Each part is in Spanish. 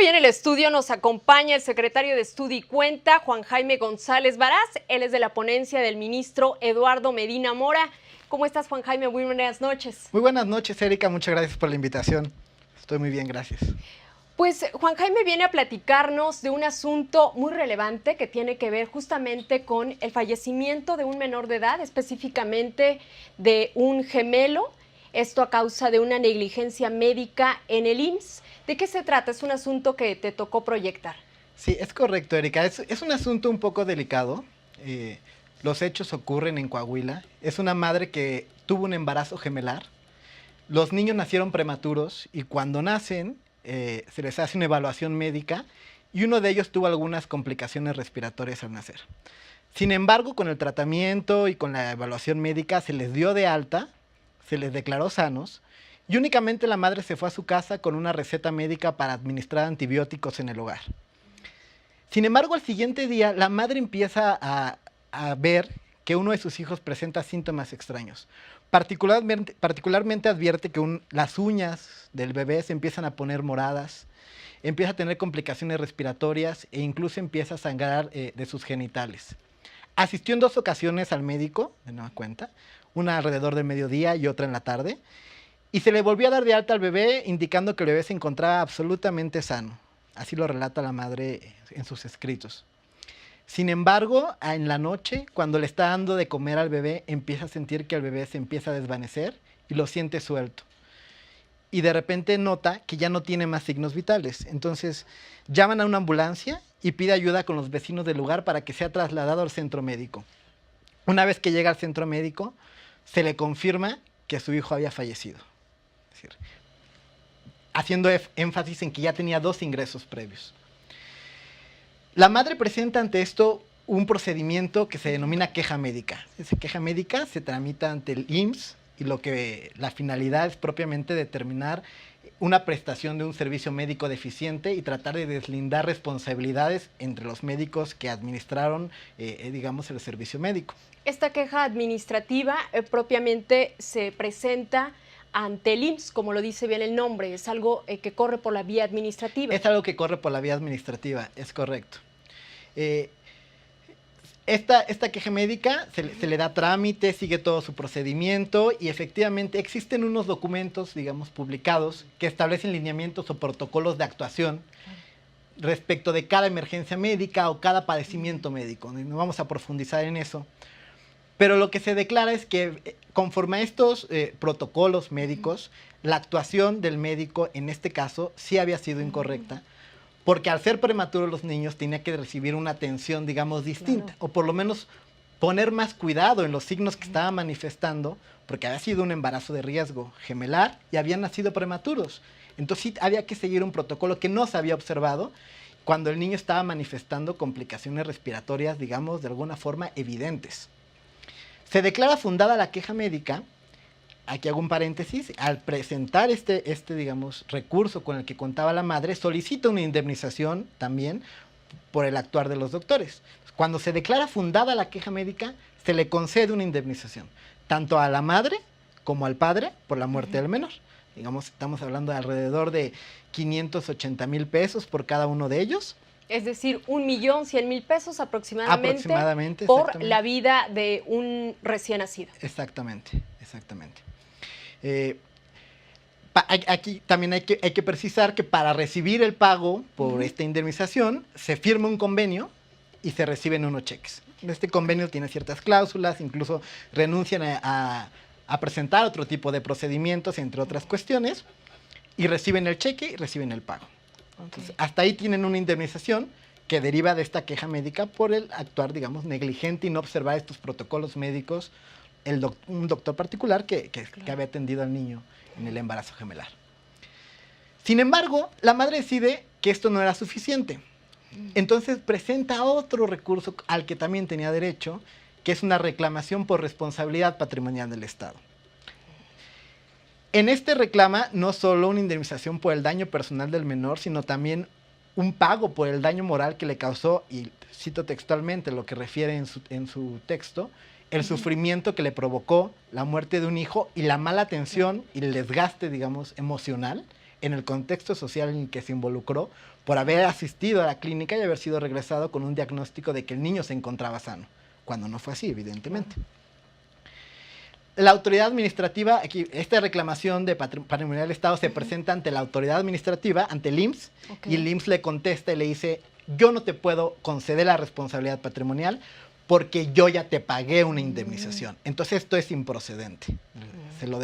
Hoy en el estudio nos acompaña el secretario de Estudio y Cuenta, Juan Jaime González Varaz. Él es de la ponencia del ministro Eduardo Medina Mora. ¿Cómo estás, Juan Jaime? Muy buenas noches. Muy buenas noches, Erika. Muchas gracias por la invitación. Estoy muy bien, gracias. Pues Juan Jaime viene a platicarnos de un asunto muy relevante que tiene que ver justamente con el fallecimiento de un menor de edad, específicamente de un gemelo. Esto a causa de una negligencia médica en el IMSS. ¿De qué se trata? Es un asunto que te tocó proyectar. Sí, es correcto, Erika. Es un asunto un poco delicado. Los hechos ocurren en Coahuila. Es una madre que tuvo un embarazo gemelar. Los niños nacieron prematuros y cuando nacen se les hace una evaluación médica y uno de ellos tuvo algunas complicaciones respiratorias al nacer. Sin embargo, con el tratamiento y con la evaluación médica se les dio de alta, se les declaró sanos y únicamente la madre se fue a su casa con una receta médica para administrar antibióticos en el hogar. Sin embargo, al siguiente día la madre empieza a ver que uno de sus hijos presenta síntomas extraños. Particularmente advierte que las uñas del bebé se empiezan a poner moradas, empieza a tener complicaciones respiratorias e incluso empieza a sangrar de sus genitales. Asistió en 2 ocasiones al médico, de nueva cuenta, una alrededor del mediodía y otra en la tarde, y se le volvió a dar de alta al bebé, indicando que el bebé se encontraba absolutamente sano. Así lo relata la madre en sus escritos. Sin embargo, en la noche, cuando le está dando de comer al bebé, empieza a sentir que el bebé se empieza a desvanecer y lo siente suelto. Y de repente nota que ya no tiene más signos vitales. Entonces llaman a una ambulancia y pide ayuda con los vecinos del lugar para que sea trasladado al centro médico. Una vez que llega al centro médico, se le confirma que su hijo había fallecido. Es decir, haciendo énfasis en que ya tenía 2 ingresos previos. La madre presenta ante esto un procedimiento que se denomina queja médica. Esa queja médica se tramita ante el IMSS y la finalidad es propiamente determinar una prestación de un servicio médico deficiente y tratar de deslindar responsabilidades entre los médicos que administraron, digamos, el servicio médico. Esta queja administrativa propiamente se presenta ante el IMSS, como lo dice bien el nombre, es algo que corre por la vía administrativa. Es algo que corre por la vía administrativa, es correcto. Esta queja médica se le da trámite, sigue todo su procedimiento y efectivamente existen unos documentos, digamos, publicados que establecen lineamientos o protocolos de actuación respecto de cada emergencia médica o cada padecimiento médico. No vamos a profundizar en eso. Pero lo que se declara es que conforme a estos protocolos médicos, la actuación del médico en este caso sí había sido incorrecta, porque al ser prematuros los niños tenía que recibir una atención, digamos, distinta, o por lo menos poner más cuidado en los signos que estaba manifestando, porque había sido un embarazo de riesgo gemelar y habían nacido prematuros. Entonces sí había que seguir un protocolo que no se había observado cuando el niño estaba manifestando complicaciones respiratorias, digamos, de alguna forma evidentes. Se declara fundada la queja médica, aquí hago un paréntesis, al presentar digamos, recurso con el que contaba la madre, solicita una indemnización también por el actuar de los doctores. Cuando se declara fundada la queja médica, se le concede una indemnización, tanto a la madre como al padre por la muerte del menor. Digamos, estamos hablando de alrededor de 580,000 pesos por cada uno de ellos. Es decir, 1,100,000 pesos aproximadamente por la vida de un recién nacido. Exactamente. Aquí también hay que precisar que para recibir el pago por esta indemnización se firma un convenio y se reciben unos cheques. Este convenio tiene ciertas cláusulas, incluso renuncian a presentar otro tipo de procedimientos, entre otras cuestiones, y reciben el cheque y reciben el pago. Entonces, hasta ahí tienen una indemnización que deriva de esta queja médica por el actuar, digamos, negligente y no observar estos protocolos médicos, un doctor particular que había atendido al niño en el embarazo gemelar. Sin embargo, la madre decide que esto no era suficiente. Entonces presenta otro recurso al que también tenía derecho, que es una reclamación por responsabilidad patrimonial del Estado. En este reclama no solo una indemnización por el daño personal del menor, sino también un pago por el daño moral que le causó, y cito textualmente lo que refiere en su texto, el sufrimiento que le provocó la muerte de un hijo y la mala atención y el desgaste, digamos, emocional en el contexto social en que se involucró por haber asistido a la clínica y haber sido regresado con un diagnóstico de que el niño se encontraba sano, cuando no fue así, evidentemente. La autoridad administrativa, aquí, esta reclamación de patrimonial del Estado se presenta ante la autoridad administrativa, ante el IMSS, y el IMSS le contesta y le dice, yo no te puedo conceder la responsabilidad patrimonial porque yo ya te pagué una indemnización. Entonces esto es improcedente. Se lo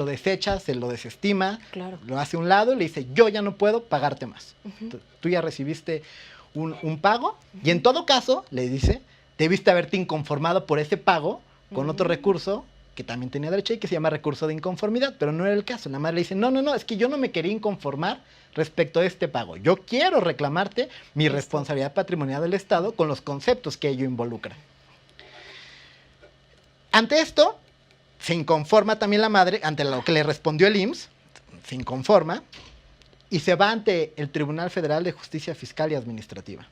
desecha, se lo desestima, lo hace a un lado y le dice, yo ya no puedo pagarte más. Tú ya recibiste un pago y en todo caso, le dice, debiste haberte inconformado por ese pago con otro recurso que también tenía derecho y que se llama recurso de inconformidad, pero no era el caso. La madre le dice, no, es que yo no me quería inconformar respecto a este pago. Yo quiero reclamarte mi responsabilidad patrimonial del Estado con los conceptos que ello involucra. Ante esto, se inconforma también la madre, ante lo que le respondió el IMSS, se inconforma y se va ante el Tribunal Federal de Justicia Fiscal y Administrativa,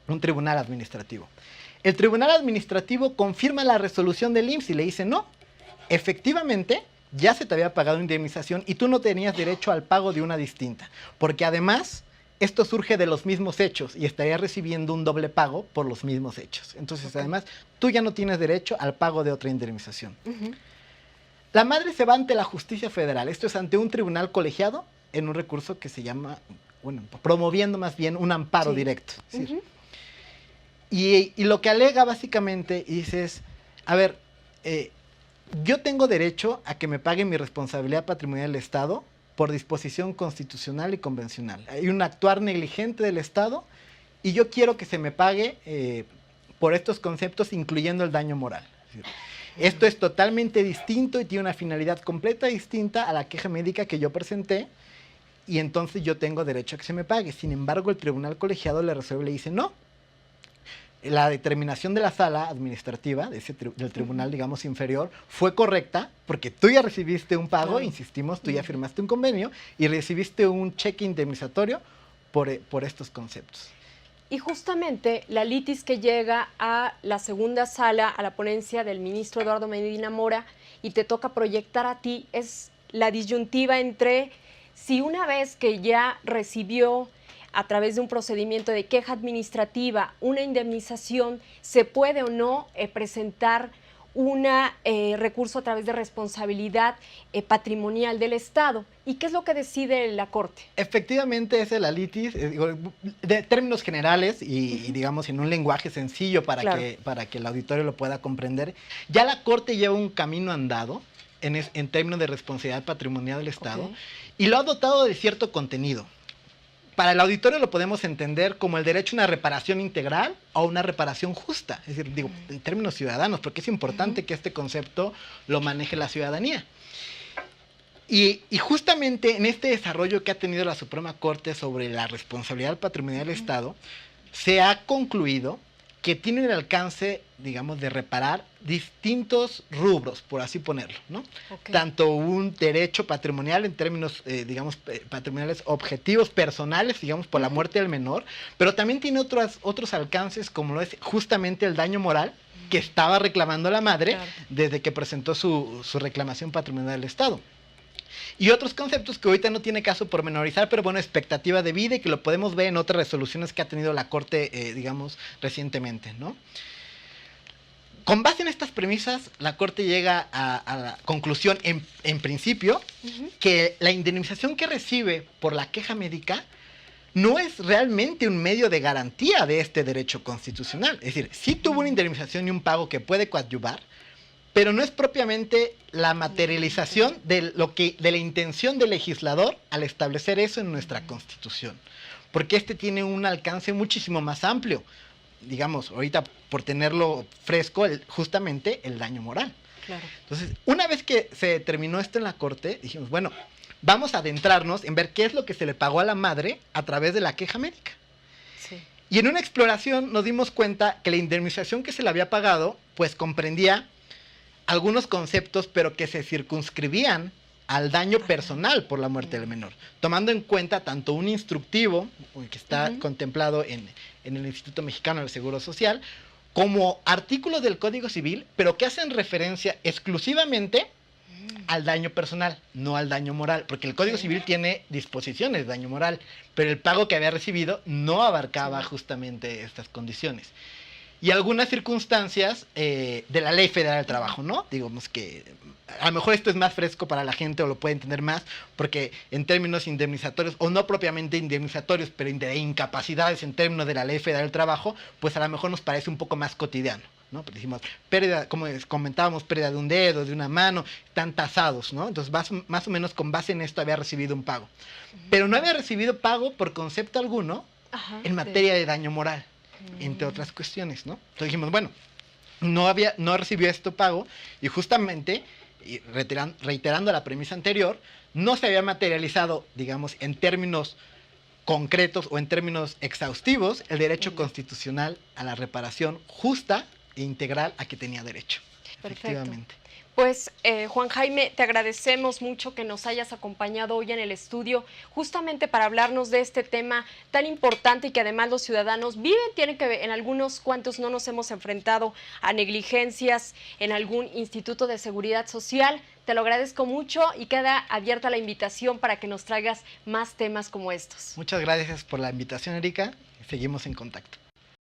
un tribunal administrativo. El tribunal administrativo confirma la resolución del IMSS y le dice, no, efectivamente, ya se te había pagado indemnización y tú no tenías derecho al pago de una distinta, porque además esto surge de los mismos hechos y estarías recibiendo un doble pago por los mismos hechos. Entonces, además, tú ya no tienes derecho al pago de otra indemnización. La madre se va ante la justicia federal, esto es ante un tribunal colegiado en un recurso que se llama, bueno, promoviendo más bien un amparo directo. Es decir, y lo que alega básicamente dices, a ver, yo tengo derecho a que me pague mi responsabilidad patrimonial del Estado por disposición constitucional y convencional. Hay un actuar negligente del Estado y yo quiero que se me pague por estos conceptos, incluyendo el daño moral. Es decir, esto es totalmente distinto y tiene una finalidad completa distinta a la queja médica que yo presenté y entonces yo tengo derecho a que se me pague. Sin embargo, el tribunal colegiado le resuelve y le dice no. La determinación de la sala administrativa, del tribunal, digamos, inferior, fue correcta porque tú ya recibiste un pago, insistimos, tú ya firmaste un convenio y recibiste un cheque indemnizatorio por estos conceptos. Y justamente la litis que llega a la segunda sala, a la ponencia del ministro Eduardo Medina Mora, y te toca proyectar a ti, es la disyuntiva entre si una vez que ya recibió a través de un procedimiento de queja administrativa, una indemnización, se puede o no presentar un recurso a través de responsabilidad patrimonial del Estado. ¿Y qué es lo que decide la Corte? Efectivamente, es la litis, de términos generales y digamos en un lenguaje sencillo para que el auditorio lo pueda comprender. Ya la Corte lleva un camino andado en términos de responsabilidad patrimonial del Estado y lo ha dotado de cierto contenido. Para el auditorio lo podemos entender como el derecho a una reparación integral o una reparación justa, es decir, digo, en términos ciudadanos, porque es importante que este concepto lo maneje la ciudadanía. Y justamente en este desarrollo que ha tenido la Suprema Corte sobre la responsabilidad patrimonial del Estado, se ha concluido que tiene el alcance, digamos, de reparar distintos rubros, por así ponerlo, ¿no? Tanto un derecho patrimonial en términos, digamos, patrimoniales objetivos, personales, digamos, por la muerte del menor, pero también tiene otros alcances, como lo es justamente el daño moral que estaba reclamando la madre desde que presentó su reclamación patrimonial del Estado. Y otros conceptos que ahorita no tiene caso pormenorizar, pero bueno, expectativa de vida y que lo podemos ver en otras resoluciones que ha tenido la Corte, digamos, recientemente, ¿no? Con base en estas premisas, la Corte llega a la conclusión, en principio, que la indemnización que recibe por la queja médica no es realmente un medio de garantía de este derecho constitucional. Es decir, sí tuvo una indemnización y un pago que puede coadyuvar, pero no es propiamente la materialización de la intención del legislador al establecer eso en nuestra Constitución, porque este tiene un alcance muchísimo más amplio, digamos, ahorita por tenerlo fresco, justamente el daño moral. Entonces, una vez que se determinó esto en la Corte, dijimos, bueno, vamos a adentrarnos en ver qué es lo que se le pagó a la madre a través de la queja médica. Y en una exploración nos dimos cuenta que la indemnización que se le había pagado, pues comprendía algunos conceptos, pero que se circunscribían al daño personal por la muerte del menor, tomando en cuenta tanto un instructivo, que está contemplado en el Instituto Mexicano del Seguro Social, como artículos del Código Civil, pero que hacen referencia exclusivamente al daño personal, no al daño moral, porque el Código Civil tiene disposiciones de daño moral, pero el pago que había recibido no abarcaba justamente estas condiciones. Y algunas circunstancias de la Ley Federal del Trabajo, ¿no? Digamos que a lo mejor esto es más fresco para la gente o lo puede entender más, porque en términos indemnizatorios, o no propiamente indemnizatorios, pero de incapacidades en términos de la Ley Federal del Trabajo, pues a lo mejor nos parece un poco más cotidiano, ¿no? Porque decimos, pérdida, como comentábamos, pérdida de un dedo, de una mano, están tasados, ¿no? Entonces, más o menos con base en esto había recibido un pago. Pero no había recibido pago por concepto alguno en materia de daño moral, entre otras cuestiones, ¿no? Entonces dijimos, bueno, no recibió este pago y justamente, y reiterando la premisa anterior, no se había materializado, digamos, en términos concretos o en términos exhaustivos el derecho constitucional a la reparación justa e integral a que tenía derecho. Perfecto. Efectivamente. Pues Juan Jaime, te agradecemos mucho que nos hayas acompañado hoy en el estudio justamente para hablarnos de este tema tan importante y que además los ciudadanos viven, tienen que ver, en algunos cuantos no nos hemos enfrentado a negligencias en algún instituto de seguridad social. Te lo agradezco mucho y queda abierta la invitación para que nos traigas más temas como estos. Muchas gracias por la invitación, Erika. Seguimos en contacto.